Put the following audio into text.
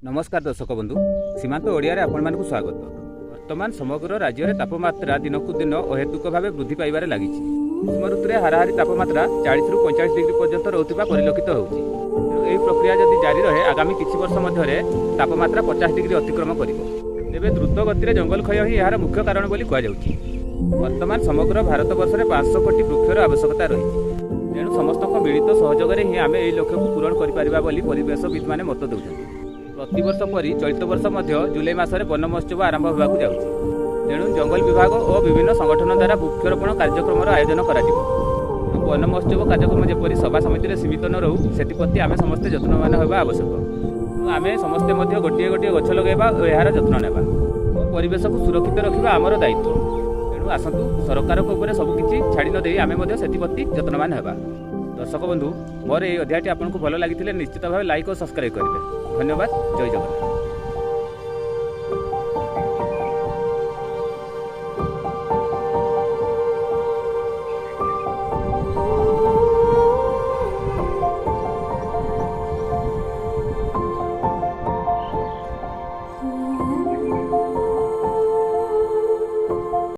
नमस्कार दर्शक बंधु सीमांत ओडिया रे आपण मानकु स्वागत। वर्तमान समग्र राज्य में तापमात्रा दिनकु दिन अहेतुक भाव वृद्धि पाइबार लगी। ग्रीष्म ऋतु में हाराहारी तापमात्रा 40 ରୁ 45 डिग्री पर्यंत रहुथिबा परिलक्षित होउछि। एही प्रक्रिया जदि जारी रहे आगामी किछि वर्ष मध्यरे तापमात्रा 50 डिग्री अतिक्रम करिवो। तेबे द्रुत गति रे जंगल क्षय ही यार मुख्य कारण बोली कुआ जाउछि। वर्तमान समग्र भारत वर्ष में 500 कोटी वृक्षर आवश्यकता रही। तेणु समस्त मिलित सहयोग ही आम यही लक्ष्य को पूरण कर परिवेशविद मैंने मत देउछन्ति। प्रतिवर्ष परी चलित वर्ष जुलाई मासरे वन महोत्सव आरंभ होगाकू जाउछि। तेणु जंगल विभाग और विभिन्न संगठन द्वारा वृक्षरोपण कार्यक्रम आयोजन करा जिवो। वन महोत्सव कार्यक्रम जेपरी सभा समिति सीमित न रहू सेप्रति आम समस्ते यत्नवान होगा आवश्यक। आम समस्ते गोटे गोटे गछ लगेबा और यार यत्न नेबा और परिवेश को सुरक्षित रखा आमर दायित्व। तेणु आसतु सरकार सबकि छाड़ी नदे आम सेप्रति यत्नवान होगा। दर्शक बंधु मोर ये अध्यायटी आपको भल लगी निश्चित भाव लाइक और सब्सक्राइब करेंगे। धन्यवाद। जय जगन्नाथ।